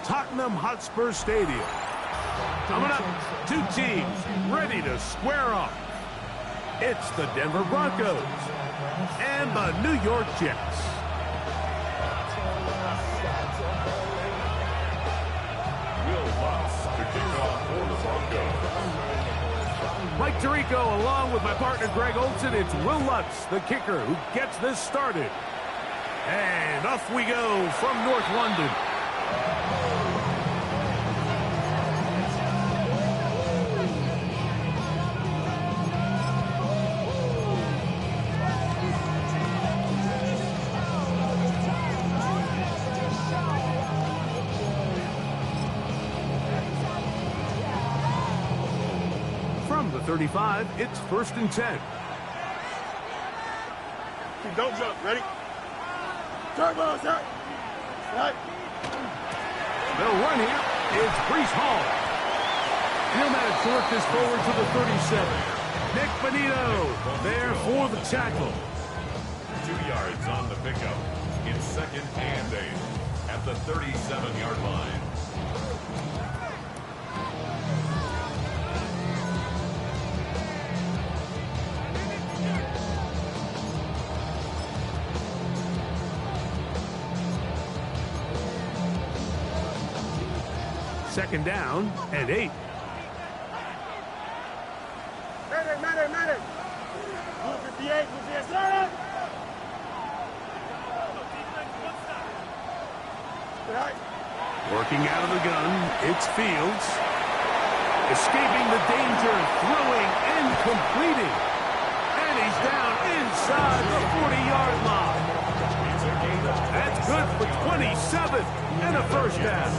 Tottenham Hotspur Stadium. Coming up, two teams ready to square off. It's the Denver Broncos and the New York Jets. Mike Tirico along with my partner Greg Olson. It's Will Lutz, the kicker, who gets this started. And off we go from North London. From the 35, it's 1st and 10. Don't jump. Ready? Turbo, sir. Right. They'll run here. It's Breece Hall. He'll manage to work this forward to the 37. Nick Bonito there for the tackle. 2 yards on the pickup. It's 2nd and 8 at the 37-yard line. Second down and 8. Matter. Blue 58, start. Working out of the gun, it's Fields. Escaping the danger, throwing and completing. And he's down inside the 40-yard line. That's good for 27 and a first down.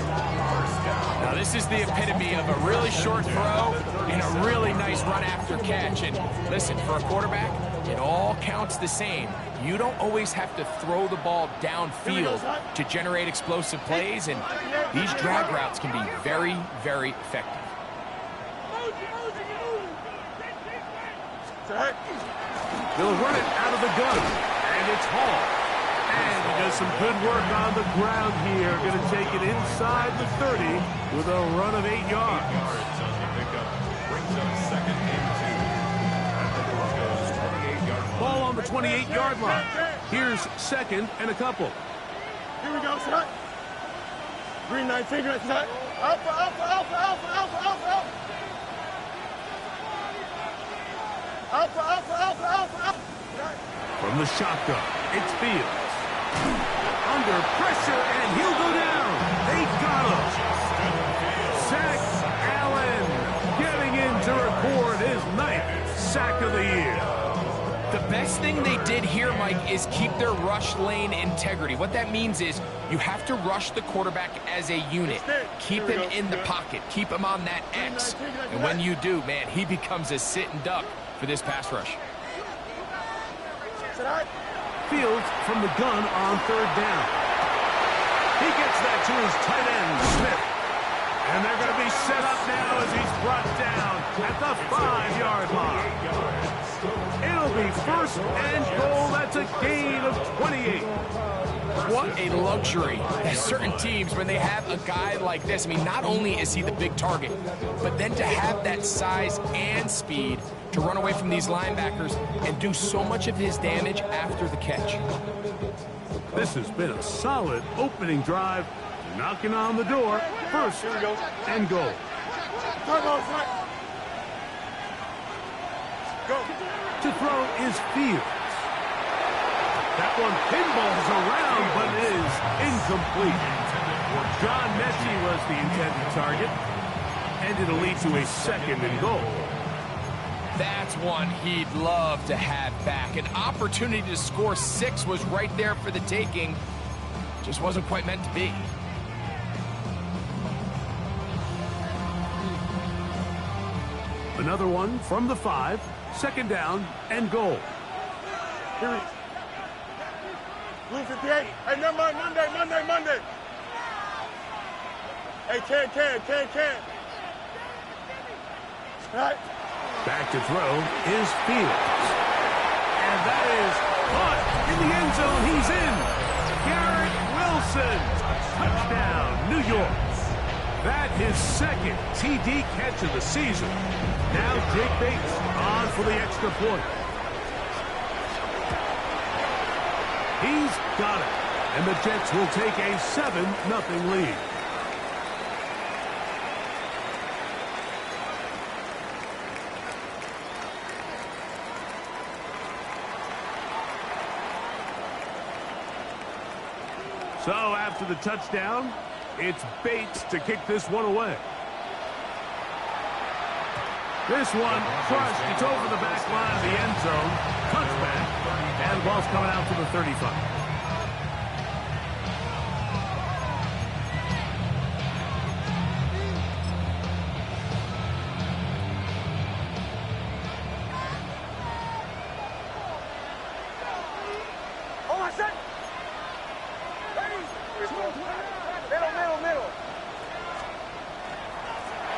Now, this is the epitome of a really short throw and a really nice run after catch. And listen, for a quarterback, it all counts the same. You don't always have to throw the ball downfield to generate explosive plays, and these drag routes can be very, very effective. They'll run it out of the gun, and it's Hall. And he does some good work on the ground here. Going to take it inside the 30 with a run of 8 yards. 8 yards on the pickup. Brings up 2nd and 2 at the Broncos' 28-yard line. Ball on the 28-yard line. Here's 2nd and a couple. Here we go, sir. Green 19, sir. Alpha. From the shotgun, it's Fields. Under pressure, and he'll go down. They got him. Zach Allen getting in to record his 9th sack of the year. The best thing they did here, Mike, is keep their rush lane integrity. What that means is you have to rush the quarterback as a unit. Keep him in the pocket. Keep him on that X. And when you do, man, he becomes a sit and duck for this pass rush. Fields from the gun on 3rd down. He gets that to his tight end, Smith. And they're going to be set up now as he's brought down at the 5-yard line. It'll be 1st and goal. That's a gain of 28. What a luxury. There's certain teams, when they have a guy like this, I mean, not only is he the big target, but then to have that size and speed to run away from these linebackers and do so much of his damage after the catch. This has been a solid opening drive. Knocking on the door. 1st and goal. Go. To throw is Fields. That one pinballs around, but is incomplete. John Mechie was the intended target, and it'll lead to a 2nd and goal. That's one he'd love to have back. An opportunity to score 6 was right there for the taking. Just wasn't quite meant to be. Another one from the 5, 2nd down and goal. Here Blue 58. Hey, never mind. Monday. Hey, can. Right. Back to throw is Fields. And that is caught in the end zone. He's in. Garrett Wilson. Touchdown, New York. his second TD catch of the season. Now Jake Bates on for the extra point. He's got it. And the Jets will take a 7-0 lead. So after the touchdown, it's Bates to kick this one away. This one crushed. It's over the back line of the end zone. Touchback. And the ball's coming out to the 35.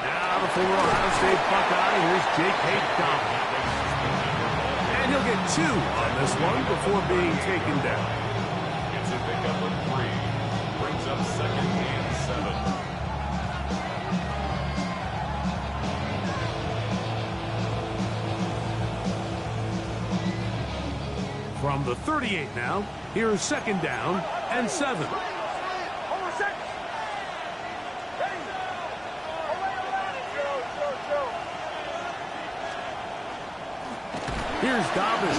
Now the former Ohio State Buckeye, here's Jake Hayes-Dobbins. And he'll get 2 on this one before being taken down. It's a pickup of 3. Brings up 2nd and 7. From the 38 now, here's 2nd down and 7. Here's Dobbins.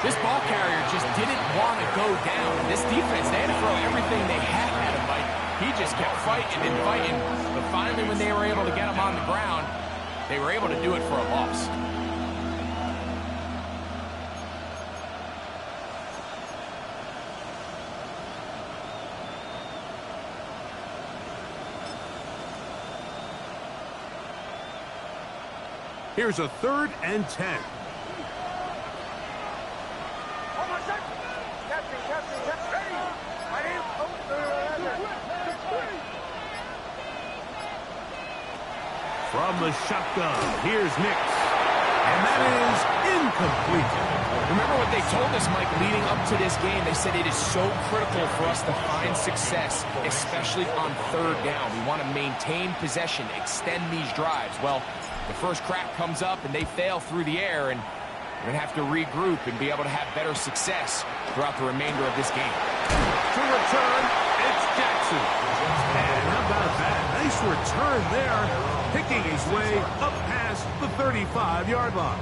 This ball carrier just didn't want to go down. This defense, they had to throw everything they had at him, Mike. He just kept fighting and fighting. But finally, when they were able to get him on the ground, they were able to do it for a loss. Here's a 3rd and 10. From the shotgun, here's Nix. And that is incomplete. Remember what they told us, Mike, leading up to this game. They said it is so critical for us to find success, especially on 3rd down. We want to maintain possession, extend these drives. Well, the first crack comes up and they fail through the air, and we're going to have to regroup and be able to have better success throughout the remainder of this game. To return, it's Jackson. And how about that? Nice return there, picking his way up past the 35-yard line.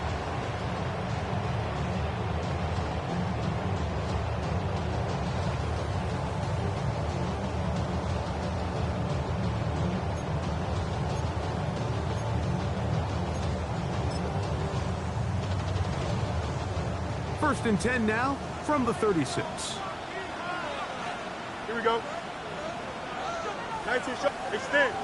First and 10 now from the 36. Here we go. 19 shot. Extend.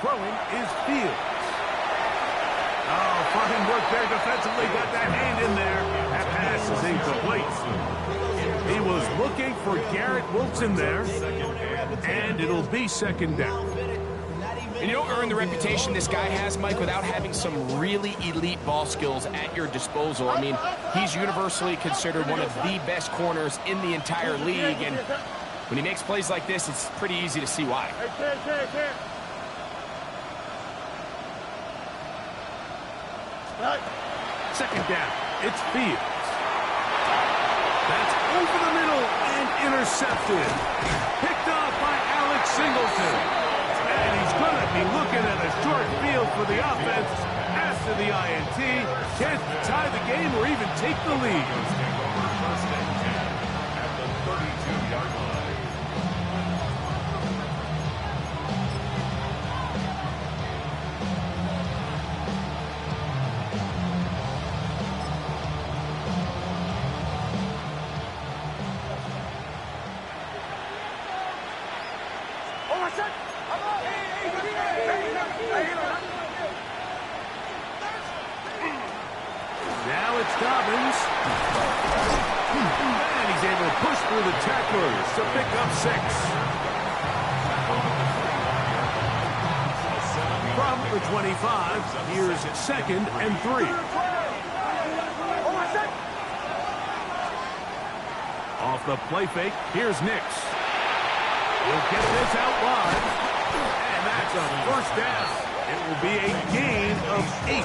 Throwing is Fields. Oh, fine work there defensively. Got that hand in there. That pass is incomplete. He was looking for Garrett Wilson there. And it'll be 2nd down. And you don't earn the reputation this guy has, Mike, without having some really elite ball skills at your disposal. I mean, he's universally considered one of the best corners in the entire league, and when he makes plays like this, it's pretty easy to see why. Second down, it's Fields. That's over the middle and intercepted. Picked off by Alex Singleton. And he's going to be looking at a short field for the offense after the INT. Chance to tie the game or even take the lead. First and 10 at the 32-yard line. Now it's Dobbins. And he's able to push through the tacklers to pick up 6. From the 25, here's 2nd and 3. off the play fake. Here's Nix. He'll get this out wide. And that's a first down. It will be a gain of 8.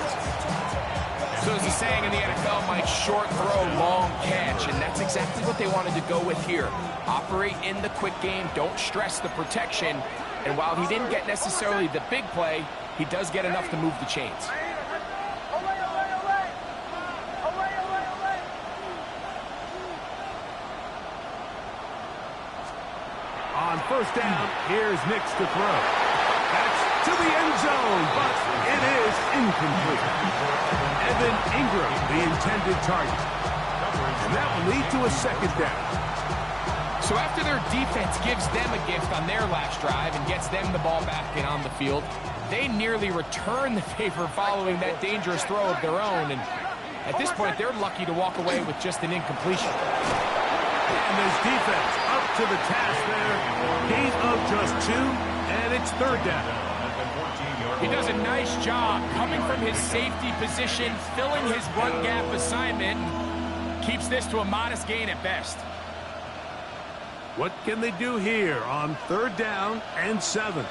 So as the saying in the NFL, Mike, short throw, long catch, and that's exactly what they wanted to go with here. Operate in the quick game, don't stress the protection, and while he didn't get necessarily the big play, he does get enough to move the chains. On first down, here's Nix to throw. That's to the end zone, but it is incomplete. Evan Ingram, the intended target. And that will lead to a second down. So after their defense gives them a gift on their last drive and gets them the ball back and on the field, they nearly return the favor following that dangerous throw of their own. And at this point, they're lucky to walk away with just an incompletion. And this defense up to the task there. Gain of just 2, and it's third down. He does a nice job coming from his safety position, filling his run gap assignment, and keeps this to a modest gain at best. What can they do here on third down and 7?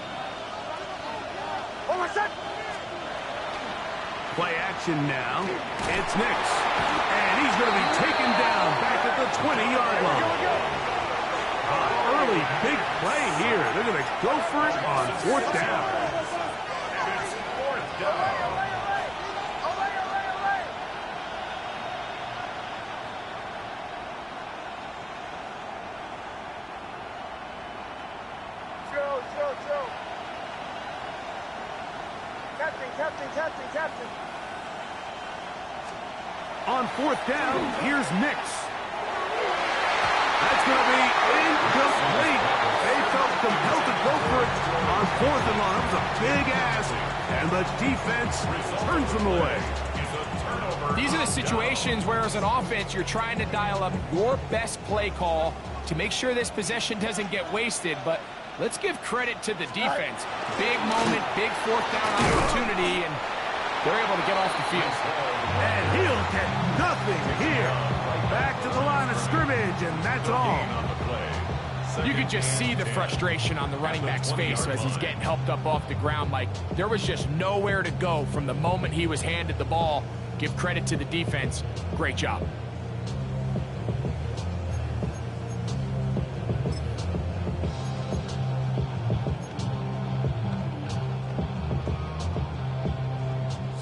Play action now. It's Nix. And he's going to be taken down back at the 20-yard line. Early big play here. They're going to go for it on fourth down. And it's fourth down. Chill. Captain. On fourth down, here's Nix. That's going to be incomplete. They felt compelled to go for it on fourth and long. It was a big ask, and the defense turns them away. These are the situations where, as an offense, you're trying to dial up your best play call to make sure this possession doesn't get wasted, but let's give credit to the defense. Big moment, big fourth down opportunity, and they're able to get off the field. And he'll get nothing here. Back to the line of scrimmage, and that's all. You could just see the frustration on the running back's face as he's getting helped up off the ground. Like, there was just nowhere to go from the moment he was handed the ball. Give credit to the defense. Great job.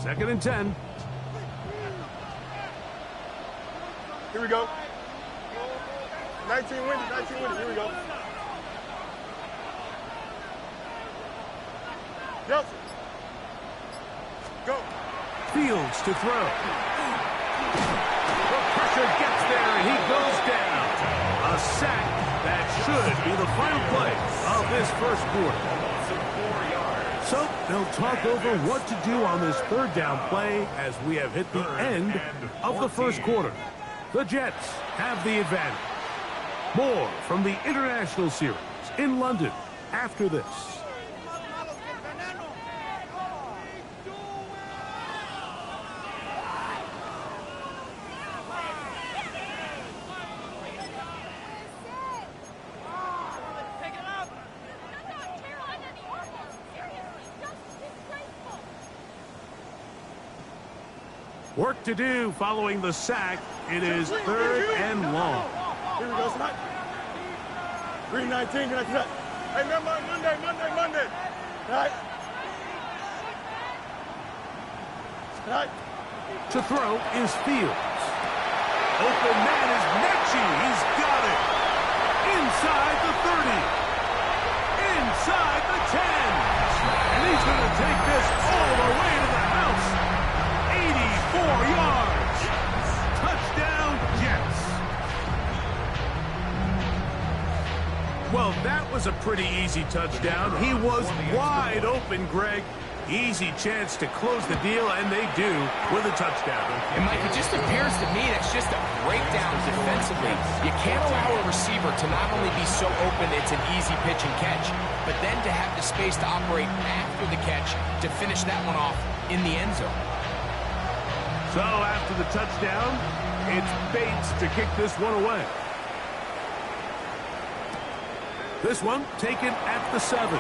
Second and 10. Here we go. 19 wins. Here we go. Nelson. Go. Fields to throw. The pressure gets there, and he goes down. A sack that should be the final play of this first quarter. So they'll talk over what to do on this third down play as we have hit the end of the first quarter. The Jets have the advantage. More from the International Series in London after this. Work to do following the sack. It is third and long. Here we go, Snot. 319, can I cut? Hey, remember Monday. Right? Right? To throw is Fields. Open man is Mechie. He's got it. Inside the 30. Inside the 10. And he's going to take this all the way to the house. 84 yards. Touchdown, Jets. Well, that was a pretty easy touchdown. He was wide open, Greg. Easy chance to close the deal, and they do with a touchdown. And, Mike, it just appears to me that's just a breakdown defensively. You can't allow a receiver to not only be so open it's an easy pitch and catch, but then to have the space to operate after the catch to finish that one off in the end zone. So after the touchdown, it's Bates to kick this one away. This one taken at the 7.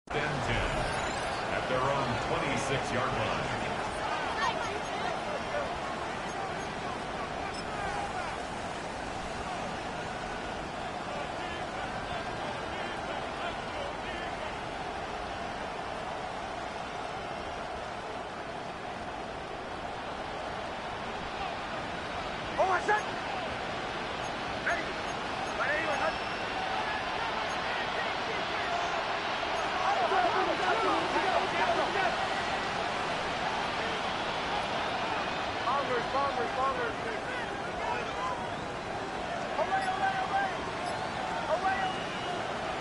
At their own 26-yard line.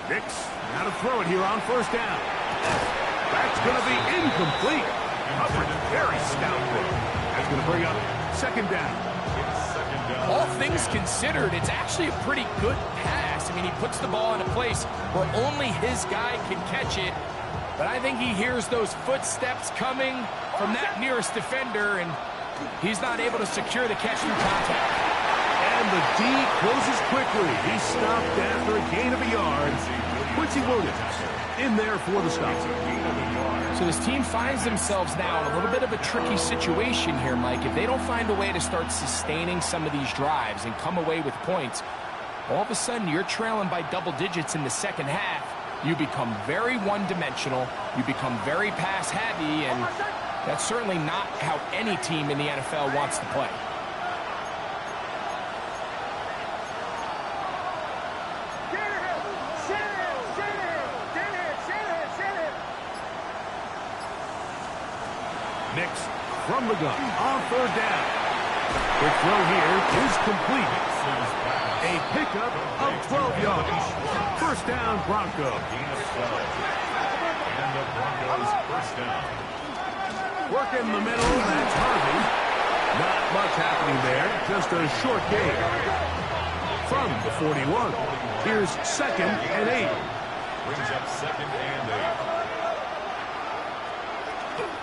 Nix, now to throw it here on first down. That's going to be incomplete. Covered very stoutly. That's going to bring up second down. All things considered, it's actually a pretty good pass. I mean, he puts the ball in a place where only his guy can catch it. But I think he hears those footsteps coming from that nearest defender, and he's not able to secure the catch through contact. And the D closes quickly. He stopped after a gain of a yard. Quincy Williams in there for the stop. So this team finds themselves now in a little bit of a tricky situation here, Mike. If they don't find a way to start sustaining some of these drives and come away with points, all of a sudden you're trailing by double digits in the second half. You become very one-dimensional. You become very pass-heavy, and that's certainly not how any team in the NFL wants to play. Nix from the gun on third down. The throw here is complete. A pickup of 12 yards. First down, Broncos. And the Broncos first down. Work in the middle, that's Harvey. Not much happening there, just a short gain. From the 41, here's second and 8. Brings up second and 8.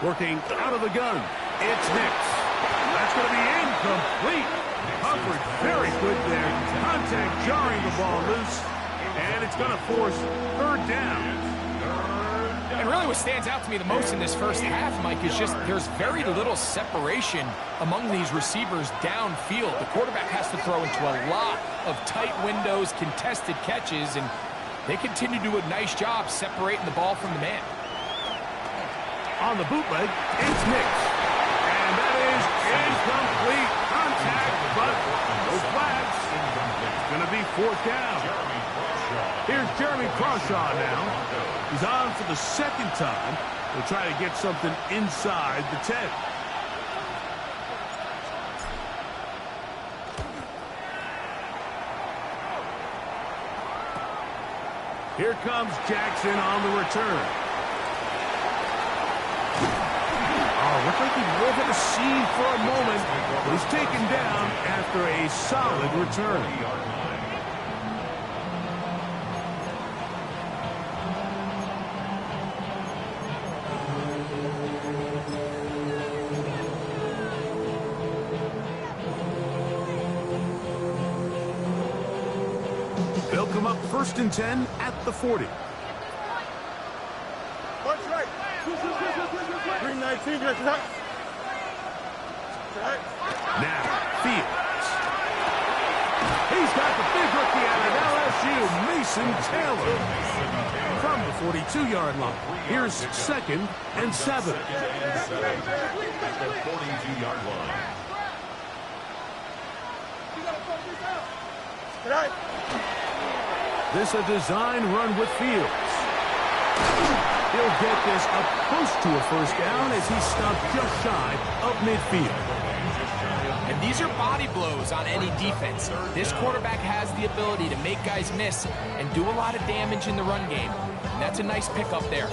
Working out of the gun, it's Nix. That's going to be incomplete. Coverage very good there. Contact jarring the ball loose. And it's going to force third down. And really what stands out to me the most in this first half, Mike, is just there's very little separation among these receivers downfield. The quarterback has to throw into a lot of tight windows, contested catches, and they continue to do a nice job separating the ball from the man. On the bootleg, it's Nix. And that is incomplete contact, but no flags. It's going to be fourth down. Here's Jeremy Crawshaw now. He's on for the second time. They'll try to get something inside the 10. Here comes Jackson on the return. Looked like he lived the scene for a moment, but he's taken down after a solid return. They'll come up first and 10 at the 40. Now, Fields. He's got the big rookie out of LSU, Mason Taylor. From the 42-yard line. Here's second and 7. At the 42-yard line. This a design run with Fields. He'll get this up close to a first down as he stopped just shy of midfield. And these are body blows on any defense. This quarterback has the ability to make guys miss and do a lot of damage in the run game. And that's a nice pickup there.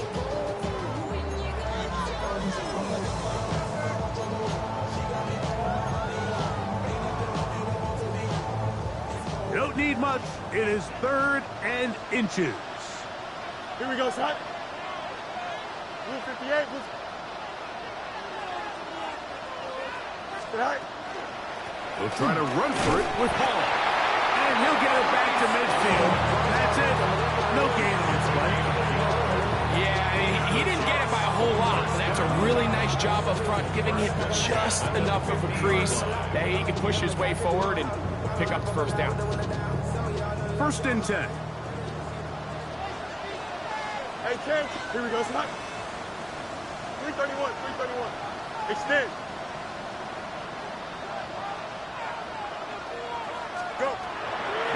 Don't need much. It is 3rd and inches. Here we go, son. Blue 58. Blue. Right. He'll try to run for it with Hall. And he'll get it back to midfield. That's it. No gain on its play. Yeah, he didn't get it by a whole lot. But that's a really nice job up front, giving it just enough of a crease that he can push his way forward and pick up the first down. 1st and 10. Hey, 10. Here we go, son. 331. 331. Extend. Go.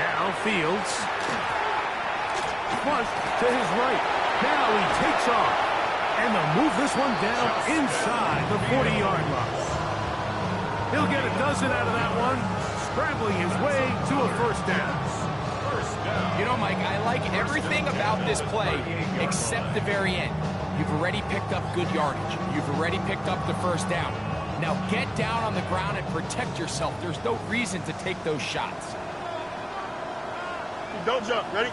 Now Fields. Flush to his right. Now he takes off. And they'll move this one down inside the 40-yard line. He'll get a dozen out of that one, scrambling his way to a first down. You know, Mike, I like everything about this play except the very end. You've already picked up good yardage. You've already picked up the first down. Now get down on the ground and protect yourself. There's no reason to take those shots. Don't jump. Ready?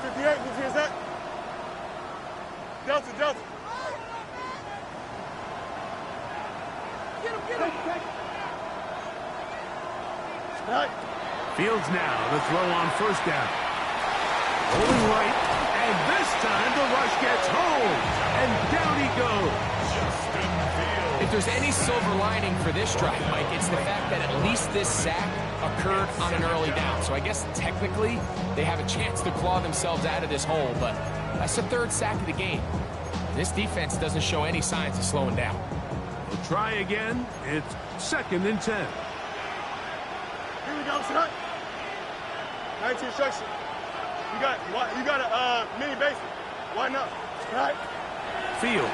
58. Who's here's that? Delta, Delta. Get him, get him. Right. Fields now to throw on first down. Rolling right, and this time the rush gets home, and down he goes. If there's any silver lining for this drive, Mike, it's the fact that at least this sack occurred on an early down. So I guess technically they have a chance to claw themselves out of this hole, but that's the 3rd sack of the game. This defense doesn't show any signs of slowing down. We'll try again. It's 2nd and 10. Here we go, son. 19 instruction. You got a mini basic. Why not? Right. Fields.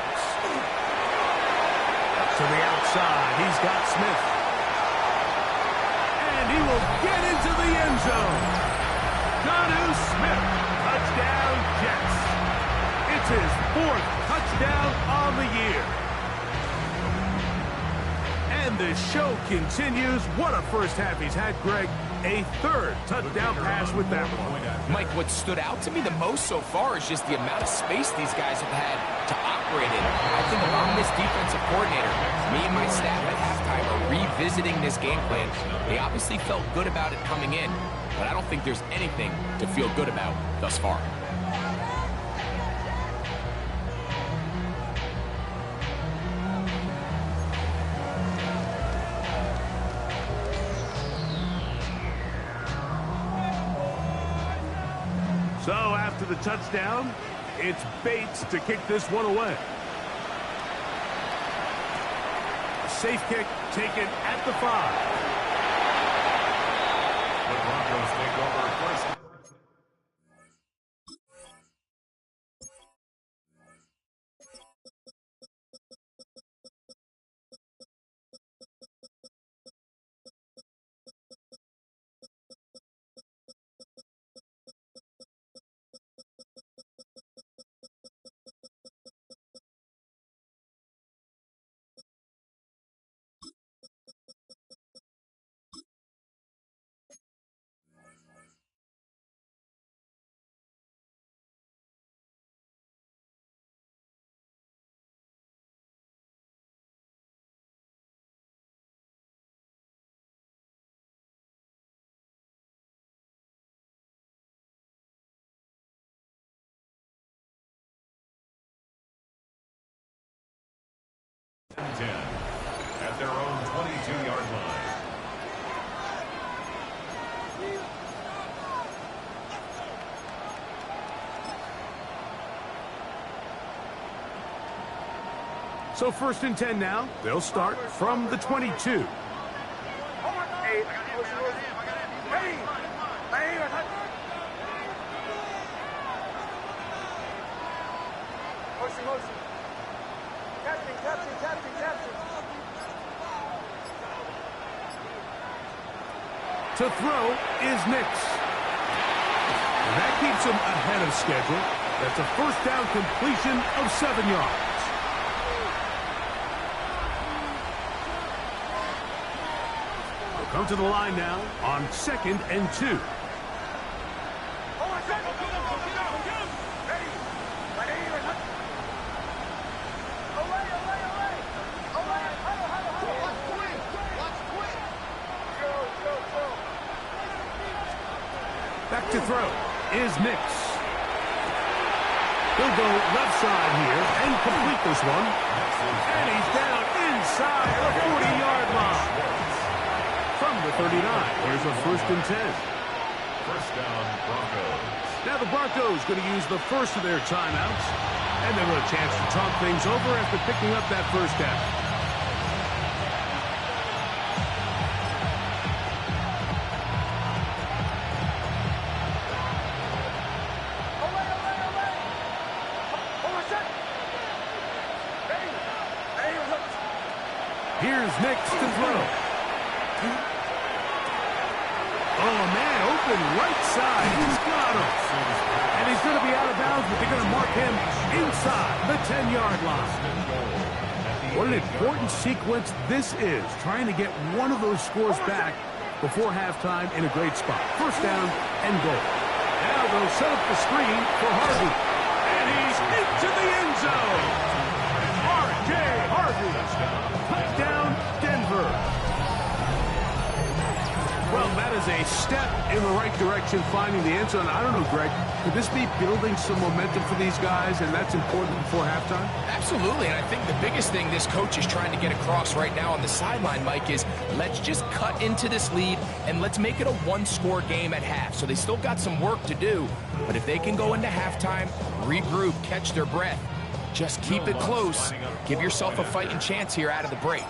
To the outside, he's got Smith. And he will get into the end zone. Donu Smith, touchdown Jets. It's his 4th touchdown on the year. And the show continues. What a first half he's had, Greg. A 3rd touchdown pass with that one. Mike, what stood out to me the most so far is just the amount of space these guys have had to operate in. I think along this defensive coordinator, me and my staff at halftime are revisiting this game plan. They obviously felt good about it coming in, but I don't think there's anything to feel good about thus far. So after the touchdown, it's Bates to kick this one away. A safe kick taken at the 5. The Broncos take over first. At their own 22-yard line. So 1st and 10 now. They'll start from the 22. Motion, motion. Captain, captain, captain, captain. To throw is Nix. And that keeps him ahead of schedule. That's a first down completion of 7 yards. They'll come to the line now on 2nd and 2. Back to throw is Nix. He'll go left side here and complete this one. And he's down inside the 40-yard line. From the 39, here's a 1st and 10. First down, Broncos. Now the Broncos going to use the first of their timeouts. And they'll have a chance to talk things over after picking up that first down. Here's Nix to throw. Oh, man, open right side. He's got him. And he's going to be out of bounds, but they're going to mark him inside the 10-yard line. What an important sequence this is, trying to get one of those scores back before halftime in a great spot. First down and goal. Now they'll set up the screen for Harvey. And he's into the end zone. R.J. Harvey. Touchdown, Denver. Well, that is a step in the right direction, finding the end zone. I don't know, Greg, could this be building some momentum for these guys, and that's important before halftime? Absolutely, and I think the biggest thing this coach is trying to get across right now on the sideline, Mike, is let's just cut into this lead, and let's make it a one-score game at half. So they still got some work to do, but if they can go into halftime, regroup, catch their breath, just keep it close, give yourself a fighting chance here out of the break.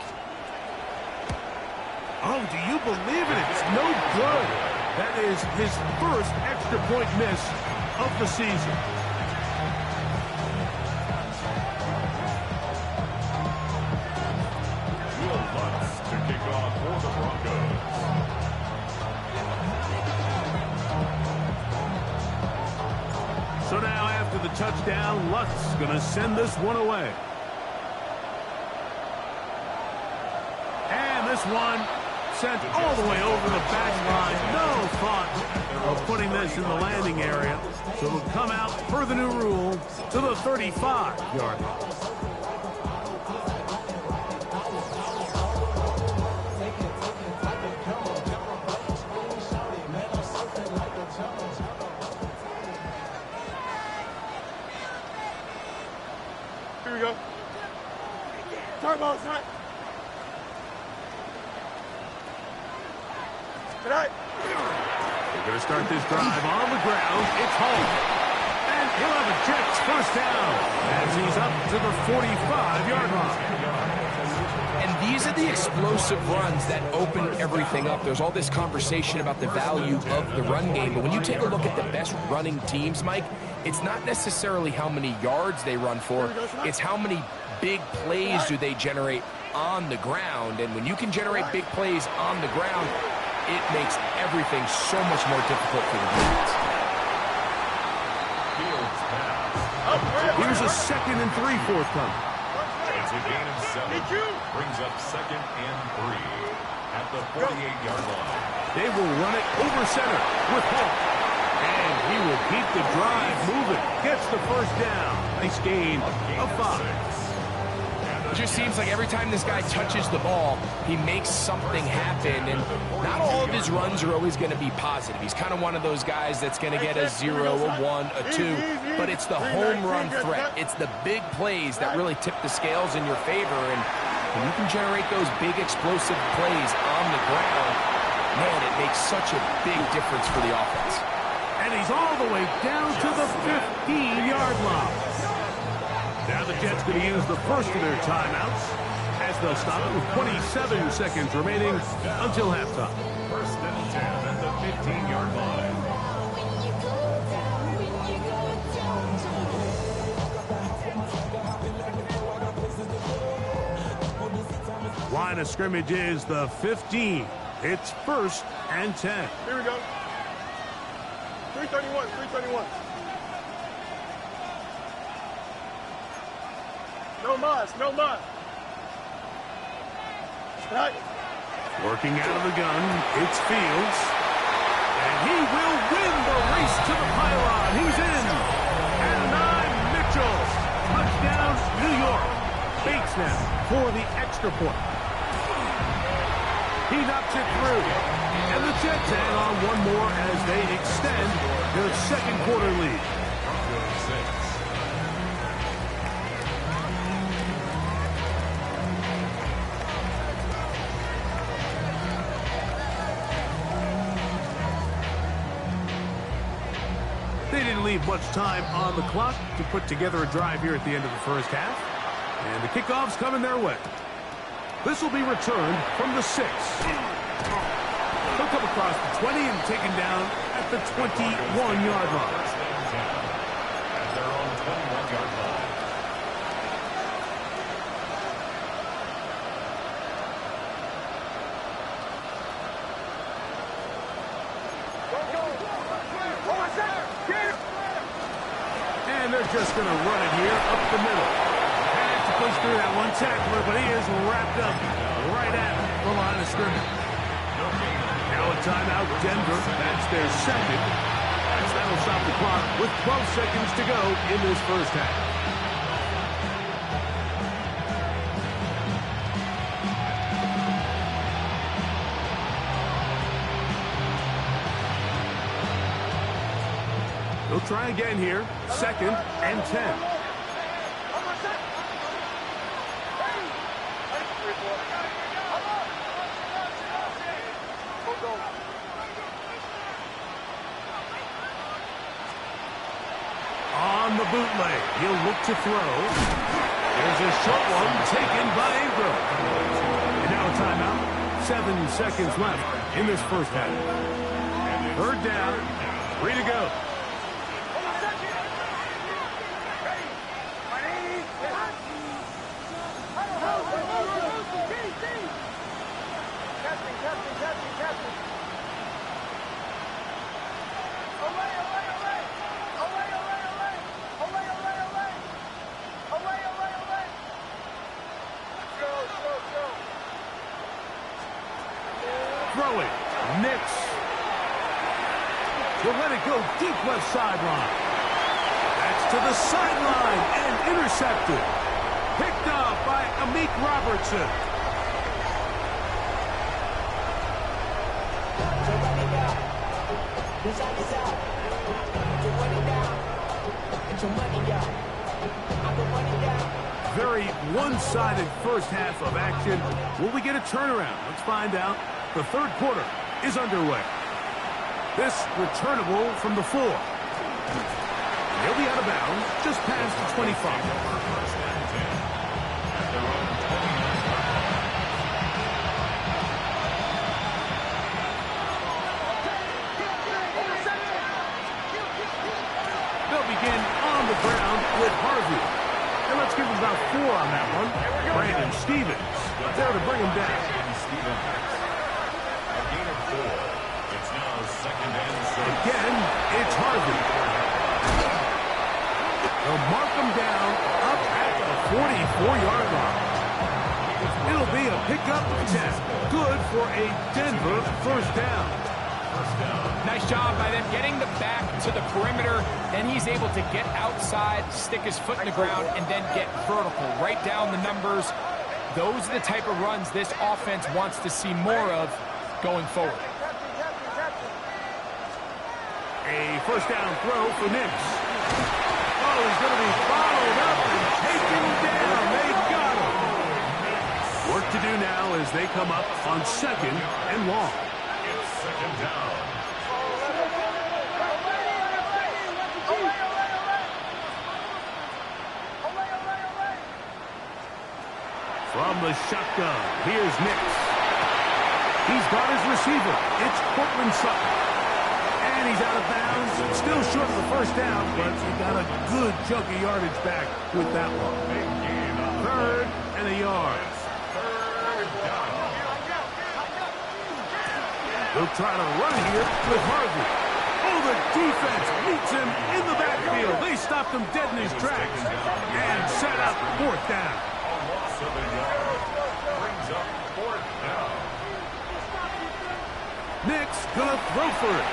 Oh, do you believe it? It's no good. That is his first extra point miss of the season. Will Lutz to kick off for the Broncos. So now after the touchdown, Lutz going to send this one away. And this one sent all the way over the back line. No thought of putting this in the landing area. So it'll come out per the new rule to the 35-yard line. Here we go. Turbo, son. Tonight. They're going to start this drive on the ground. It's home. And he'll have a Jets first down as he's up to the 45-yard line. And these are the explosive runs that open everything up. There's all this conversation about the value of the run game, but when you take a look at the best running teams, Mike, it's not necessarily how many yards they run for, it's how many big plays do they generate on the ground. And when you can generate big plays on the ground, it makes everything so much more difficult for the defense. Here's a 2nd and 3 forthcoming. It's a gain of 7. Brings up 2nd and 3 at the 48-yard line. They will run it over center with Hall. And he will keep the drive moving. Gets the first down. Nice gain of 5. It just seems like every time this guy touches the ball, he makes something happen. And not all of his runs are always going to be positive. He's kind of one of those guys that's going to get a 0, a 1, a 2. But it's the home run threat. It's the big plays that really tip the scales in your favor. And when you can generate those big explosive plays on the ground, man, it makes such a big difference for the offense. And he's all the way down to the 15-yard line. Now the Jets going to use the first of their timeouts as they'll stop it with 27 seconds remaining until halftime. First and 10 at the 15-yard line. line of scrimmage is the 15. It's 1st and 10. Here we go. 331, 331. No mas, no mas. Right. Working out of the gun, it's Fields. And he will win the race to the pylon. He's in. And 9 Mitchell. Touchdown, New York. Bates now for the extra point. He knocks it through. And the Jets add on one more as they extend their second quarter lead. They didn't leave much time on the clock to put together a drive here at the end of the first half. And the kickoff's coming their way. This will be returned from the 6. He'll come across the 20 and taken down at the 21-yard line. At their own 21-yard line. And they're just going to run it here up the middle. Had to push through that one tackler, but he is wrapped up right at the line of scrimmage. Now a timeout, Denver. That's their second. As that'll stop the clock with 12 seconds to go in this first half. They'll try again here. 2nd and 10. On the bootleg, he'll look to throw. There's a short one taken by Ingram. And now a timeout. 7 seconds left in this first half. 3rd down. 3 to go. Throwing. Nix. He'll let it go deep left sideline. That's to the sideline and intercepted. Picked up by Amik Robertson. Very one-sided first half of action. Will we get a turnaround? Let's find out. The 3rd quarter is underway. This returnable from the 4. He'll be out of bounds just past the 25. They'll begin on the ground with Harvey. And let's give him about 4 on that one. Brandon Stevens there to bring him down. It's now 2nd and 6. Again, it's Harvey. They'll mark him down up at the 44-yard line. It'll be a pickup of 10. Good for a Denver first down. Nice job by them getting the back to the perimeter. Then he's able to get outside, stick his foot in the ground, and then get vertical. Right down the numbers. Those are the type of runs this offense wants to see more of going forward. A first down throw for Nix. Oh, he's going to be followed up and taken down. They got him. Work to do now as they come up on 2nd and long. It's 2nd down. From the shotgun, here's Nix. He's got his receiver. It's Cortland Sutton. And he's out of bounds. Still short of the first down, but he got a good chunk of yardage back with that one. 3rd and a yard. 3rd down. He'll try to run here with Harvey. Oh, the defense meets him in the backfield. They stopped him dead in his tracks and set up fourth down. A loss of a yard brings up fourth down. Nick's gonna throw for it.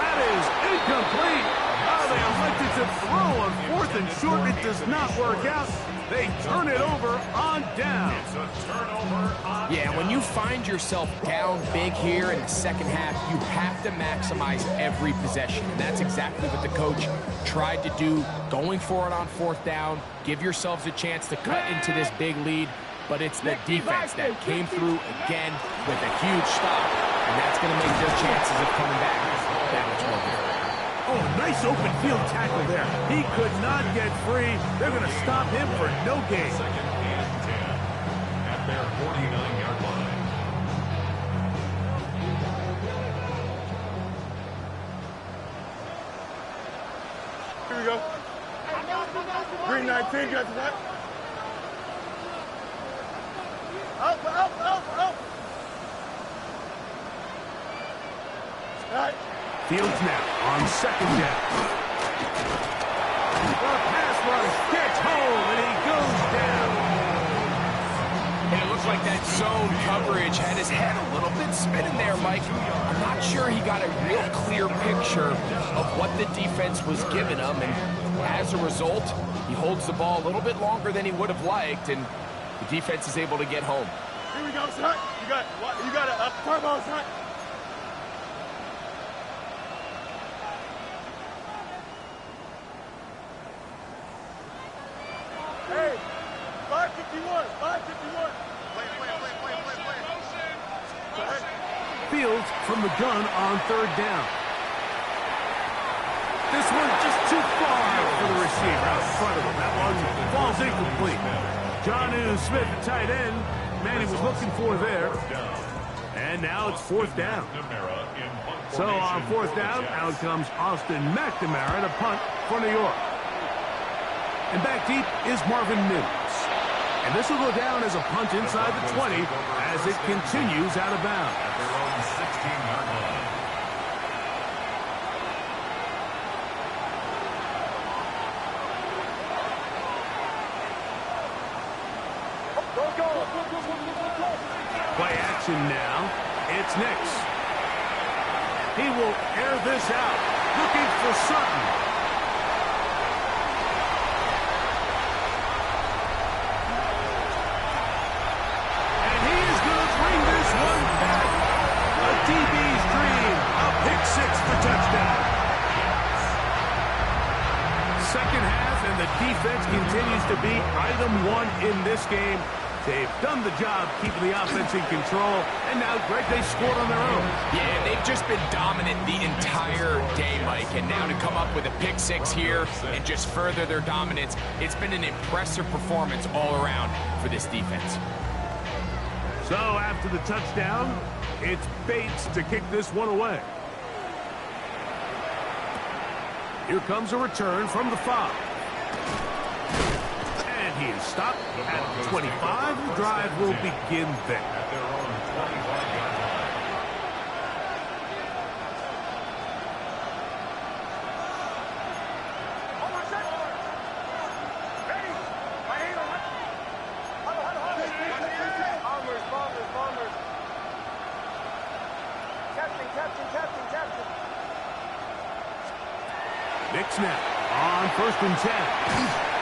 That is incomplete. Oh, they elected to throw on fourth and short. It does not work out. They turn it over on down. It's a turnover on Yeah, when down. you find yourself down big here in the second half, you have to maximize every possession. And that's exactly what the coach tried to do, going for it on fourth down. Give yourselves a chance to cut into this big lead. But it's the defense that came through again with a huge stop. And that's going to make their chances of coming back that much more difficult. Oh, nice open field tackle there. He could not get free. They're going to stop him for no gain. Second and 10 at their 49-yard line. Here we go. Green 19, got to that. Up. All right. Fields now on second down. The pass rush gets home, and he goes down. And it looked like that zone coverage had his head a little bit spinning there, Mike. I'm not sure he got a real clear picture of what the defense was giving him, and as a result, he holds the ball a little bit longer than he would have liked, and the defense is able to get home. Here we go, son. You got a turbo, son. Hey, 551. Play. Fields from the gun on third down. This one just too far for the receiver out in front of him. That one falls incomplete. Jonnu Smith, the tight end, man he was looking for there. And now it's fourth down. So on fourth down, out comes Austin McNamara to punt for New York. And back deep is Marvin Mims. And this will go down as a punt inside the 20 as it continues out of bounds. At their own 16-yard line. Play action now. It's Nix. He will air this out. Looking for Sutton. And he is going to bring this one back. A DB's dream. A pick six for touchdown. Second half, and the defense continues to be item one in this game. They've done the job keeping the offense in control, and now, Greg, they scored on their own. Yeah, they've just been dominant the entire day, Mike, and now to come up with a pick six here and just further their dominance, it's been an impressive performance all around for this defense. So after the touchdown, it's Bates to kick this one away. Here comes a return from the 5. He is stopped at 25. The drive will begin there. At their own 25-yard line. Nix now on first and 10.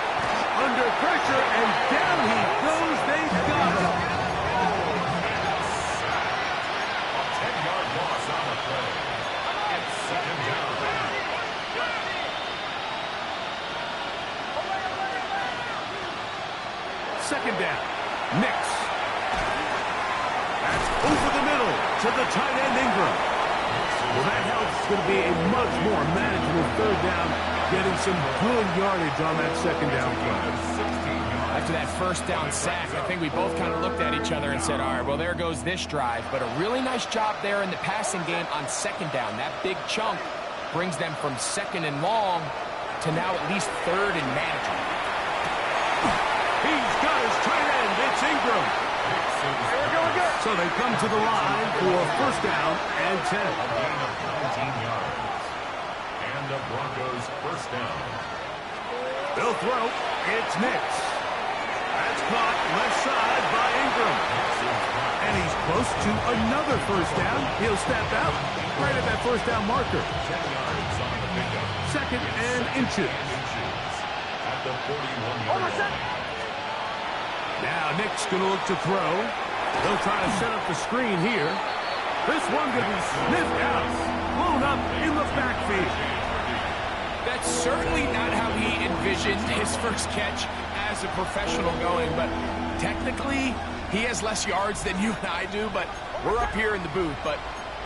Under pressure, and down he goes. They got him. A 10-yard loss on the play. It's second down. Second down. Nix. That's over the middle to the tight end Ingram. Well, that helps. It's going to be a much more manageable third down, getting some good yardage on that second down play. After that first down sack, I think we both kind of looked at each other and said, all right, well, there goes this drive. But a really nice job there in the passing game on second down. That big chunk brings them from second and long to now at least third and manageable. He's got his tight end. It's Ingram. So they come to the line for first down and 10. A gain of 19 yards. And the Broncos first down. They'll throw. It's Nix. That's caught left side by Ingram. And he's close to another first down. He'll step out right at that first down marker. 10 yards on the pickup. Second and inches. At the 41-yard line. Now Nick's going to look to throw. They'll try to set up the screen here. This one going to be sniffed out. Blown up in the backfield. That's certainly not how he envisioned his first catch as a professional going, but technically he has less yards than you and I do, but we're up here in the booth. But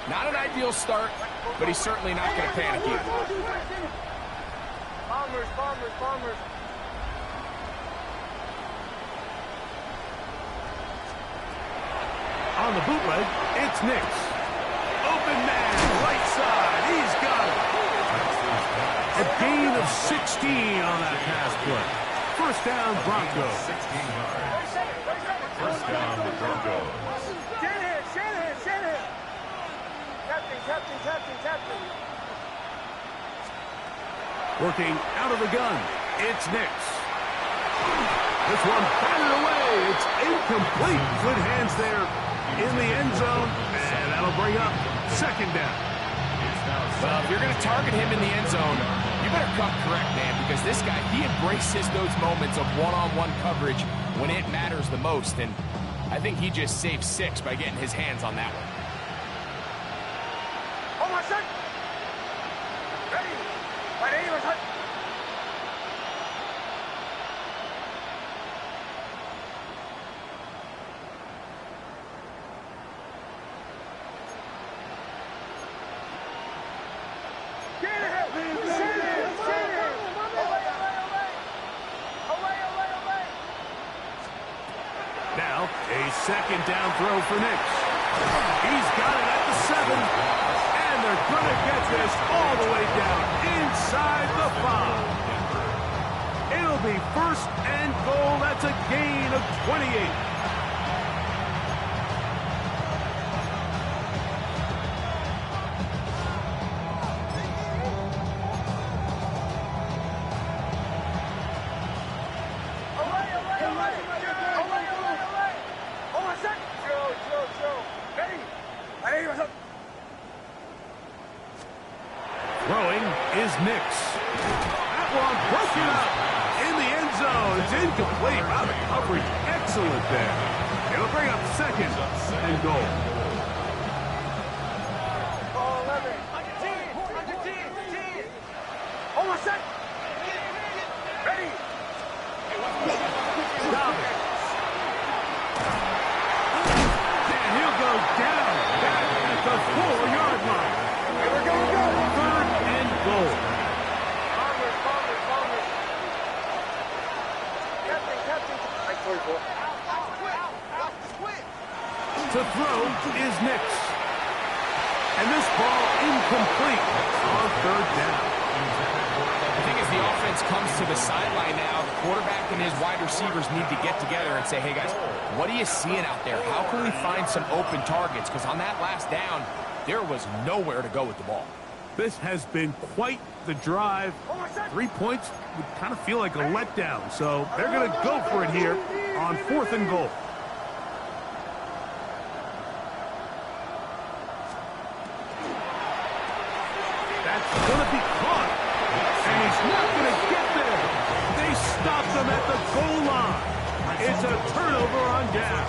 not an ideal start, but he's certainly not going to panic either. Bombers. On the bootleg, it's Nix. Open man, right side. He's got it. A gain of 16 on that pass play. First down, Broncos. 16 yards. First down, the Broncos. Shanahan. Captain. Working out of the gun, it's Nix. This one batted away. It's incomplete. Good hands there in the end zone, and that'll bring up second down. Well, if you're going to target him in the end zone, you better cut correct, man, because this guy, he embraces those moments of one-on-one coverage when it matters the most, and I think he just saved 6 by getting his hands on that one. Hold on, son. Ready. My name is Hunt. Now, a second down throw for Nix. He's got it at the 7, and they're going to get this all the way down inside the 5. It'll be first and goal. That's a gain of 28. Throwing is Nix. That one broken up in the end zone. It's incomplete. Wow, the coverage excellent there. It'll bring up second and goal. Ball 11. 110. Hold on, son. Ready. Stop it. And he'll go down back at the 4-yard line. Here we go. Third and goal. Bombers. Captain. Like 44. To throw is Nix. And this ball incomplete on third down. I think as the offense comes to the sideline now, the quarterback and his wide receivers need to get together and say, hey, guys, what are you seeing out there? How can we find some open targets? Because on that last down, there was nowhere to go with the ball. This has been quite the drive. 3 points would kind of feel like a letdown. So they're going to go for it here on fourth and goal. That's going to be caught. And he's not going to get there. They stopped him at the goal line. It's a turnover on down.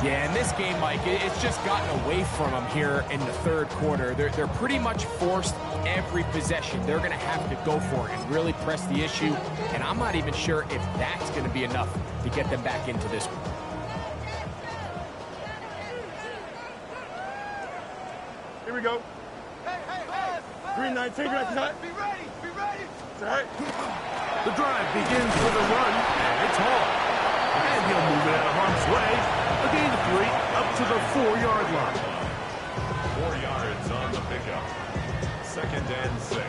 Yeah, in this game, Mike, it's just gotten away from them here in the third quarter. They're pretty much forced every possession. They're going to have to go for it and really press the issue. And I'm not even sure if that's going to be enough to get them back into this one. Here we go. Green 19, direct cut. Be ready. It's all right. The drive begins with a run, and it's Hall. And he'll move it out of harm's way. A gain of 3 up to the 4-yard line. 4 yards on the pickup. Second and 6.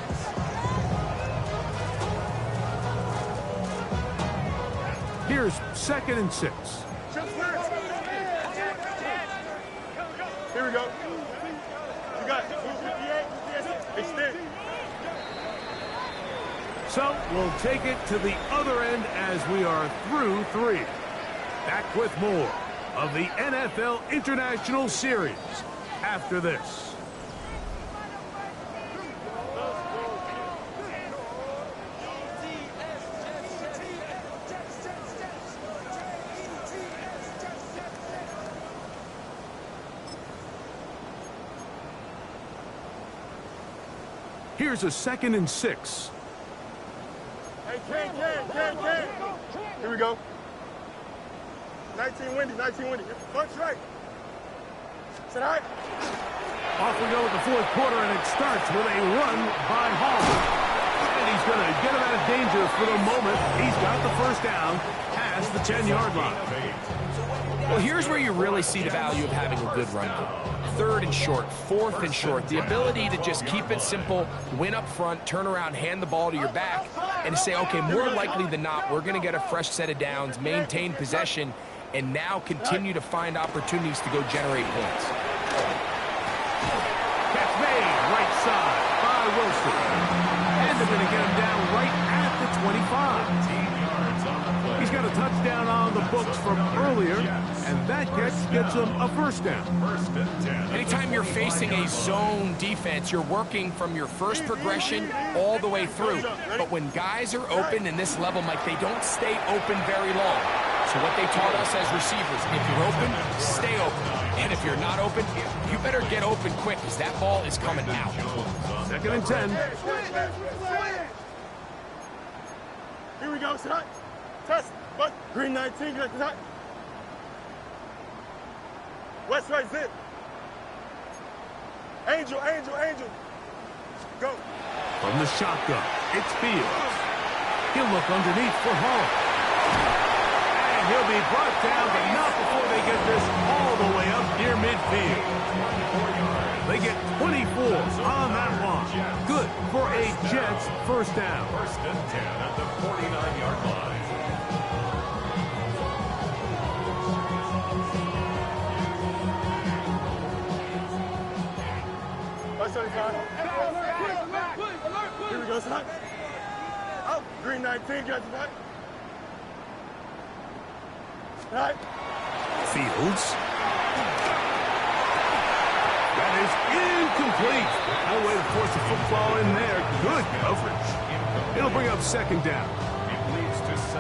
Here's second and 6. Just Here we go. You got 258. Extend. So we'll take it to the other end as we are through 3. Back with more of the NFL International Series after this. Here's a 2nd and 6. Hey, Ken. Here we go. 19 windy. Punch right. Sit high. Off we go with the 4th quarter, and it starts with a run by Hall. And he's going to get him out of danger for the moment. He's got the first down past the 10-yard line. Well, here's where you really see the value of having a good run game. 3rd and short, 4th and short, the ability to just keep it simple, win up front, turn around, hand the ball to your back, and say, okay, more likely than not, we're going to get a fresh set of downs, maintain possession, and now continue to find opportunities to go generate points. Catch made, right side by Wilson. And they're going to get him down right at the 25. 10 yards on the play. He's got a touchdown on the books from earlier, and that gets him a first down. 1st and 10. Anytime you're facing a zone defense, you're working from your first progression all the way through. But when guys are open in this level, Mike, they don't stay open very long. So what they taught us as receivers, if you're open, stay open. And if you're not open, you better get open quick because that ball is coming out. 2nd and 10. Here we go. Sit high. Test. But green 19. Get to high. West right zip. Angel. Go. From the shotgun, it's Fields. He'll look underneath for Hall. And he'll be brought down, but not before they get this all the way up near midfield. They get 24 on that one. Good for a Jets first down. 1st and 10 at the 49-yard line. Here we go, son. Out. Green 19, get to that. Right. Fields. That is incomplete. No way to force a football in there. Good coverage. It'll bring up 2nd down.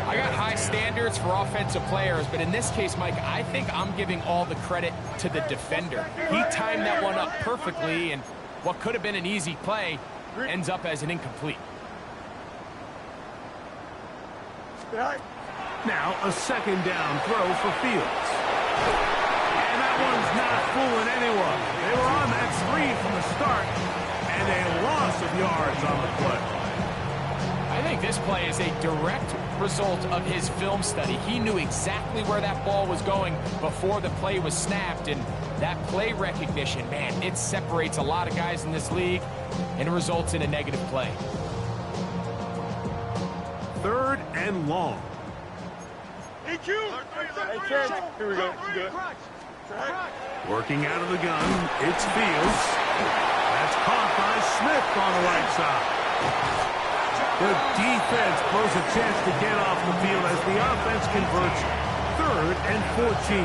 I got high standards for offensive players, but in this case, Mike, I think I'm giving all the credit to the defender. He timed that one up perfectly, and what could have been an easy play ends up as an incomplete. Now a 2nd down throw for Fields. And that one's not fooling anyone. They were on that screen from the start, and a loss of yards on the play. I think this play is a direct result of his film study. He knew exactly where that ball was going before the play was snapped, and that play recognition, man, it separates a lot of guys in this league and results in a negative play. 3rd and long. EQ. Hey, Ken. Here we go. Good. Working out of the gun, it's Fields. That's caught by Smith on the right side. The defense blows a chance to get off the field as the offense converts 3rd and 14.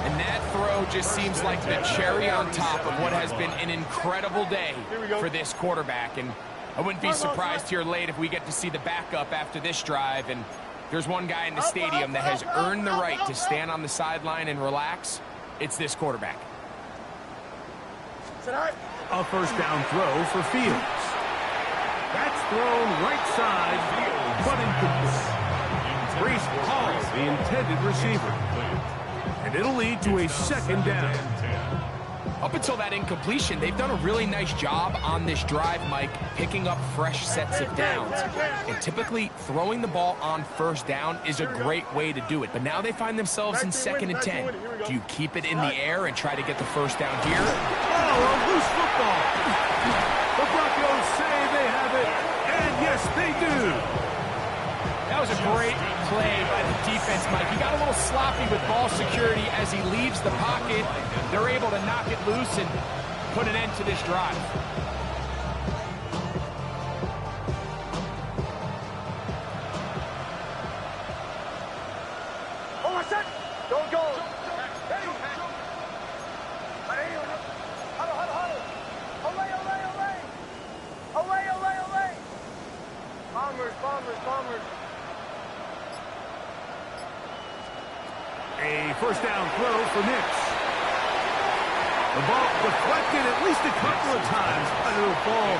And that throw just seems like the cherry on top of what has been an incredible day for this quarterback. And I wouldn't be surprised here late if we get to see the backup after this drive. And there's one guy in the stadium that has earned the right to stand on the sideline and relax. It's this quarterback. A first down throw for Fields. That's thrown right side, but incomplete. Breece Hall, the intended receiver. And it'll lead to a 2nd down. Up until that incompletion, they've done a really nice job on this drive, Mike, picking up fresh sets of downs. And typically, throwing the ball on 1st down is a great way to do it. But now they find themselves in 2nd and 10. Do you keep it in the air and try to get the first down here? Oh, a loose football. The Broncos say they have it, and yes, they do. That was a great play by the defense, Mike. He got a little sloppy with ball security as he leaves the pocket. They're able to knock it loose and put an end to this drive. Don't go. Bombers. A first down throw for Nix. The ball deflected at least a couple of times, but it'll fall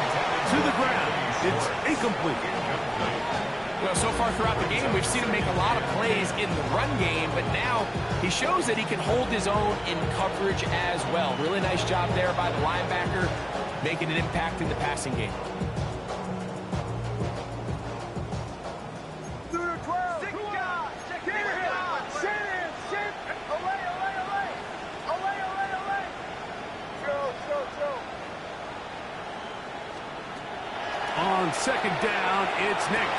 to the ground. It's incomplete. Well, so far throughout the game, we've seen him make a lot of plays in the run game, but now he shows that he can hold his own in coverage as well. Really nice job there by the linebacker, making an impact in the passing game. On second down, it's Nix.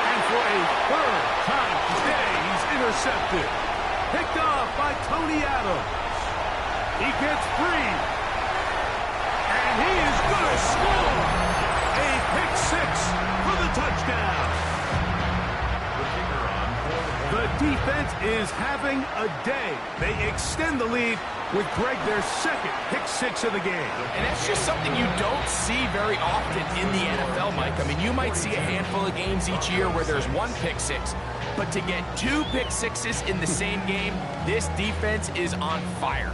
And for a third time today, he's intercepted. Picked off by Tony Adams. He gets free. And he is going to score. A pick six for the touchdown. The defense is having a day. They extend the lead with Greg their second pick six of the game. And that's just something you don't see very often in the NFL, Mike. I mean, you might see a handful of games each year where there's one pick six, but to get two pick sixes in the same game, this defense is on fire.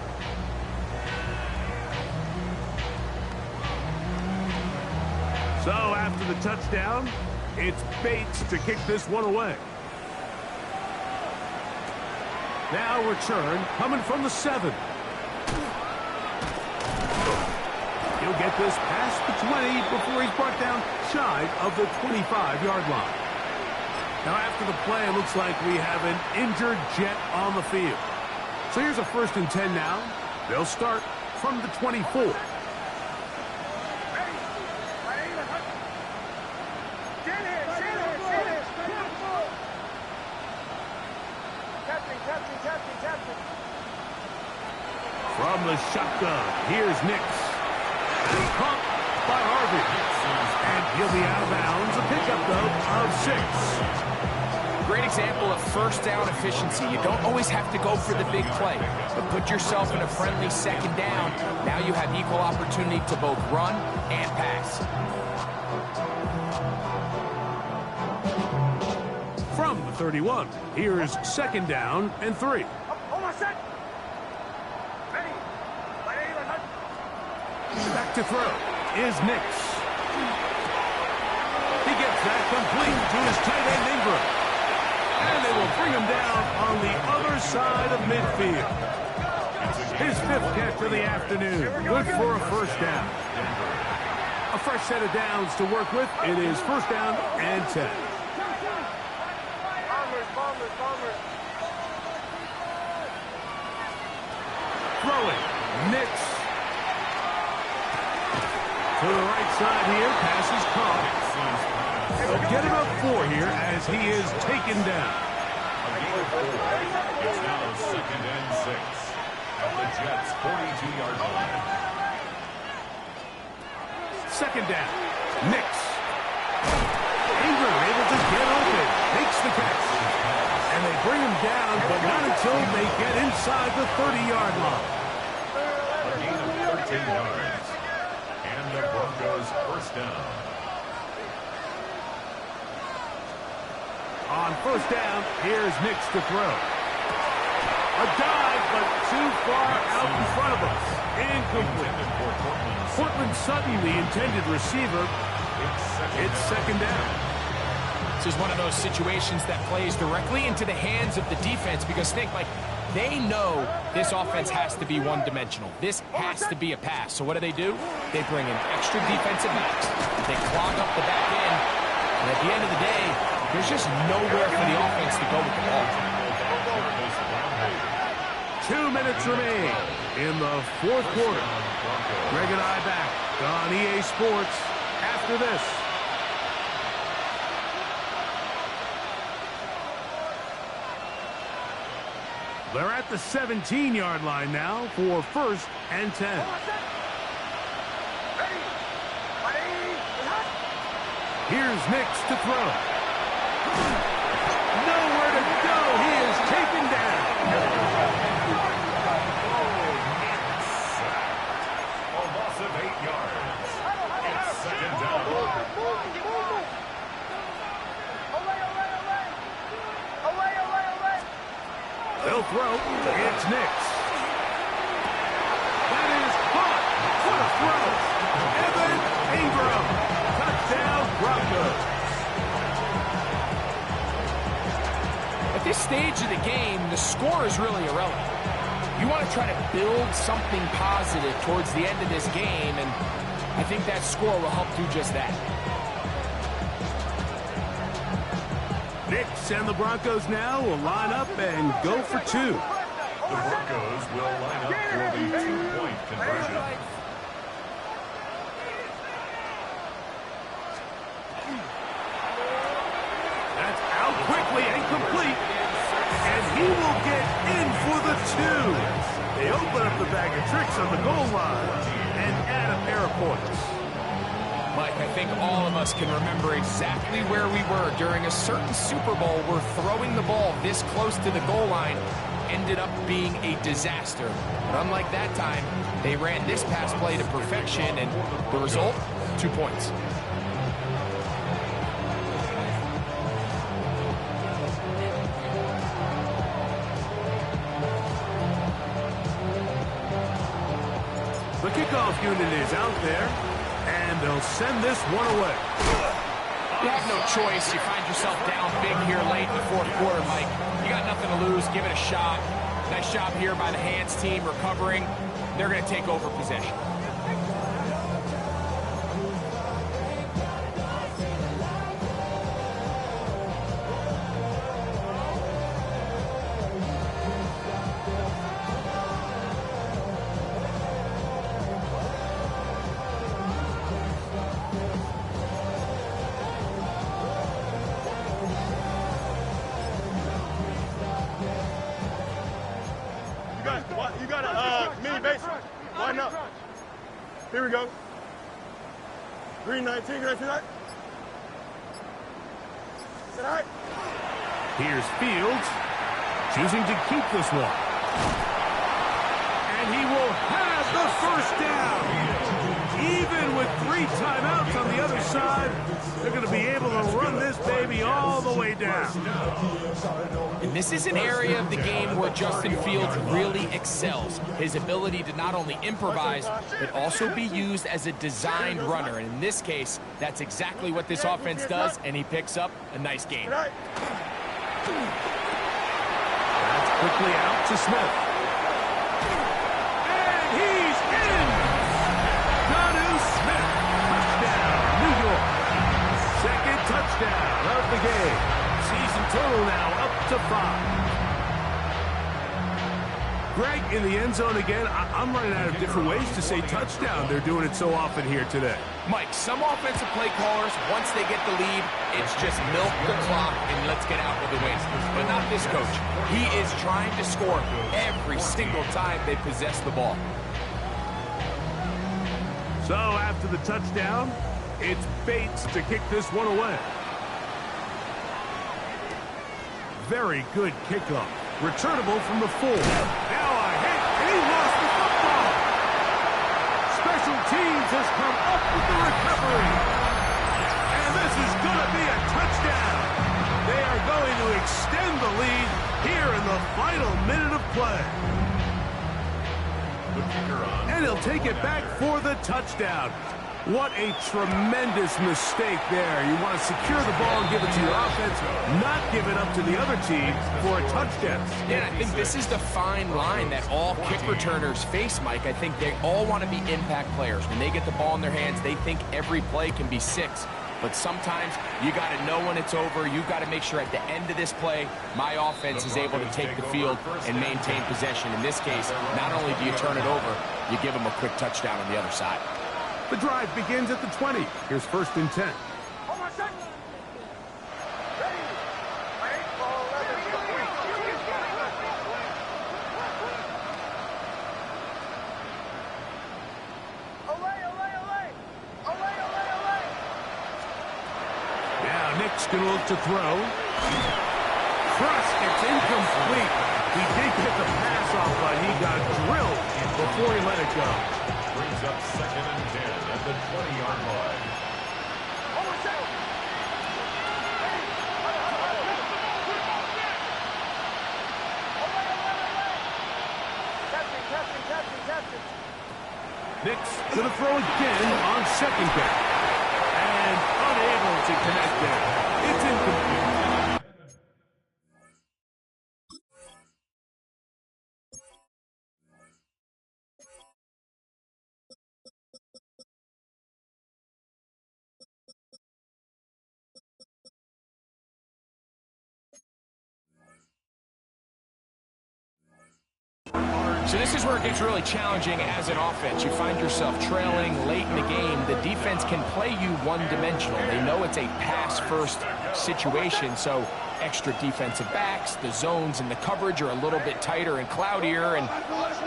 So after the touchdown, it's Bates to kick this one away. Now return coming from the 7. He'll get this past the 20 before he's brought down shy of the 25-yard line. Now after the play, it looks like we have an injured Jet on the field. So here's a 1st and 10 now. They'll start from the 24. From the shotgun, here's Nix. And caught by Harvey. And he'll be out of bounds. A pickup, though, of 6. Great example of first down efficiency. You don't always have to go for the big play, but put yourself in a friendly second down. Now you have equal opportunity to both run and pass. From the 31, here's 2nd down and 3. Back to throw is Nix. He gets that complete to his tight end Ingram. And they will bring him down on the other side of midfield. His 5th catch of the afternoon. Good for a first down. A fresh set of downs to work with. It is 1st down and 10. Bombers. Throwing. Nix. To the right side here, pass is caught. They'll get it up 4 here as he is taken down. It's now 2nd and 6 at the Jets' 42-yard line. 2nd down, Nix. Ingram able to get open, makes the catch. And they bring him down, but not until they get inside the 30-yard line. A gain of 13 yards. The Broncos' 1st down. On 1st down, here's Nix to throw. A dive, but too far out in front of us. Incomplete. Portland Sutton, the intended receiver. It's 2nd down. This is one of those situations that plays directly into the hands of the defense because, Nick, like, they know this offense has to be one-dimensional. This has to be a pass. So what do? They bring in extra defensive backs. They clog up the back end. And at the end of the day, there's just nowhere for the offense to go with the ball. 2 minutes remain in the 4th quarter. Greg and I back on EA Sports after this. They're at the 17-yard line now for 1st and 10. Here's Nix to throw. Nowhere to go. He is taken down. A loss of 8 yards. It's 2nd down. They'll throw. It's Nix. That is caught. What a throw. Evan Ingram. Touchdown, Broncos. At this stage of the game, the score is really irrelevant. You want to try to build something positive towards the end of this game, and I think that score will help do just that. Nix and the Broncos now will line up and go for 2. The Broncos will line up for the 2-point conversion. That's out quickly and complete. And he will get in for the 2. They open up the bag of tricks on the goal line and add a pair of points. Mike, I think all of us can remember exactly where we were during a certain Super Bowl where throwing the ball this close to the goal line ended up being a disaster. But unlike that time, they ran this pass play to perfection, and the result, 2 points. The kickoff unit is out there, and they'll send this one away. You have no choice. You find yourself down big here late in the 4th quarter, Mike. You got nothing to lose. Give it a shot. Nice job here by the hands team recovering. They're going to take over possession. You got a mini base. Why not? Here we go. Green 19, can I see that? Is that all right? Here's Fields, choosing to keep this one. And he will have the 1st down. Even with 3 timeouts on the other side, they're going to be able to run this baby all the way down. And this is an area of the game where Justin Fields really excels. His ability to not only improvise, but also be used as a designed runner. And in this case, that's exactly what this offense does, and he picks up a nice game. That's quickly out to Smith. And he's in! Jonnu Smith, touchdown, New York. 2nd touchdown of the game. Season total now up to 5. Greg, in the end zone again, I'm running out of different ways to say touchdown. They're doing it so often here today. Mike, some offensive play callers, once they get the lead, it's just milk the clock and let's get out with the win. But not this coach. He is trying to score every single time they possess the ball. So after the touchdown, it's Bates to kick this one away. Very good kickoff. Returnable from the 4. Now a hit, and he lost the football. Special teams has come up with the recovery. And this is going to be a touchdown. They are going to extend the lead here in the final minute of play. And he'll take it back for the touchdown. What a tremendous mistake there. You want to secure the ball and give it to your offense, not give it up to the other team for a touchdown. Yeah, I think this is the fine line that all kick returners face, Mike. I think they all want to be impact players. When they get the ball in their hands, they think every play can be 6. But sometimes you got to know when it's over. You got to make sure at the end of this play, my offense is able to take the field and maintain possession. In this case, not only do you turn it over, you give them a quick touchdown on the other side. The drive begins at the 20. Here's 1st and 10. Now Nick's going to look to throw. Crushed. It's incomplete. He did get the pass off, but he got drilled before he let it go. Brings up 2nd and 10 at the 20-yard line. Nick's going to throw again on 2nd down. And unable to connect there. It's incomplete. So this is where it gets really challenging as an offense. You find yourself trailing late in the game. The defense can play you one-dimensional. They know it's a pass-first situation, so extra defensive backs, the zones and the coverage are a little bit tighter and cloudier, and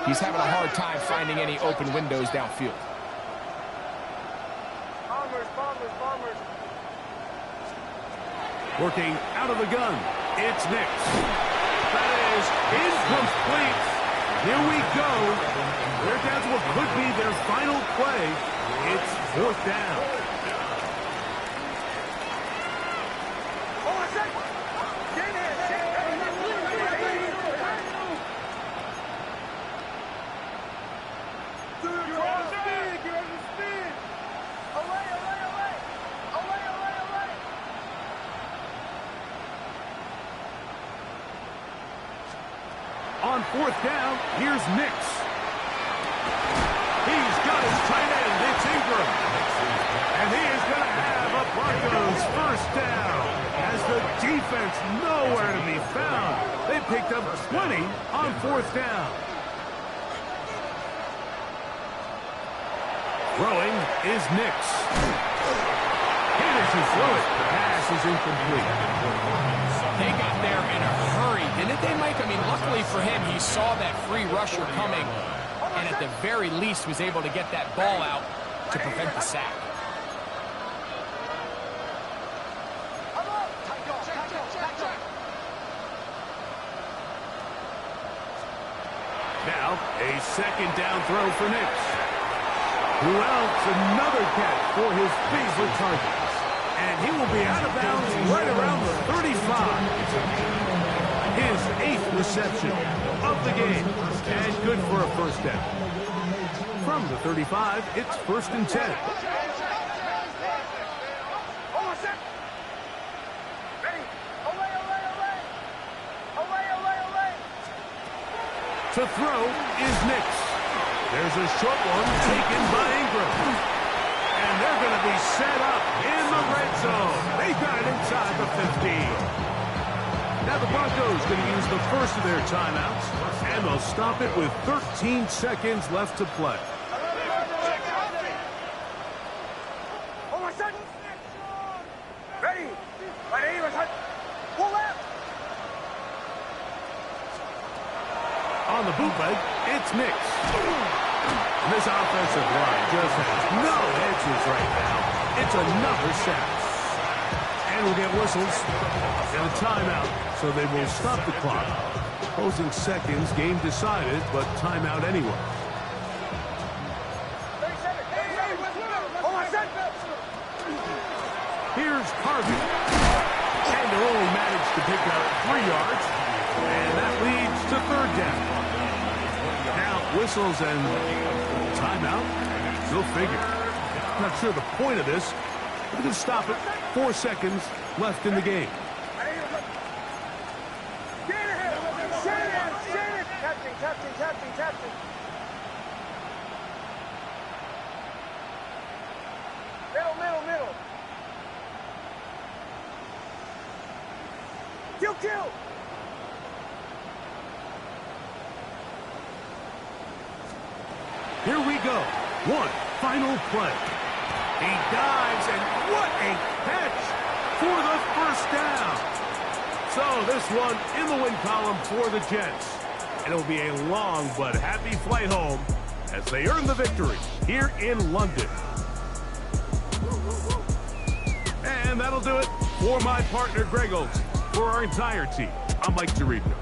he's having a hard time finding any open windows downfield. Working out of the gun. It's Nick's. That is incomplete. Here we go. They're down to what could be their final play. It's 4th down. On 4th down, here's Nix. He's got his tight end. It's Ingram. And he is going to have a Broncos 1st down as the defense nowhere to be found. They picked up 20 on 4th down. Throwing is Nix. He doesn't throw it. The pass is incomplete. They got there in a hurry, didn't they, Mike? I mean, luckily for him, he saw that free rusher coming and at the very least was able to get that ball out to prevent the sack. Now, a 2nd down throw for Nix. Who else? Another catch for his favorite target. And he will be out of bounds right around the 35. His 8th reception of the game. And good for a 1st down. From the 35, it's 1st and 10. To throw is Nix. There's a short one taken by Ingram. And they're going to be set up in the red zone. They got it inside the 15. Now the Broncos going to use the first of their timeouts, and they'll stop it with 13 seconds left to play. Ready? Pull out. On the bootleg, it's Nix. This offensive line just has no edges right now. It's another sack. And we'll get whistles and a timeout, so they will stop the clock. Closing seconds, game decided, but timeout anyway. Here's Harvey. And they'll only manage to pick up 3 yards, and that leads to 3rd down. Now, whistles and timeout, go figure. Not sure the point of this. We're going to stop it. 4 seconds left in the game. Captain. Middle. Kill. Here we go. One final play. He dives, and what a catch for the 1st down. So this one in the win column for the Jets. And it'll be a long but happy flight home as they earn the victory here in London. And And that'll do it for my partner, Greg Olson. For our entire team, I'm Mike Tirico.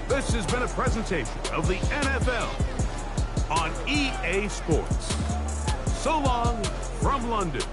This has been a presentation of the NFL on EA Sports. So long from London.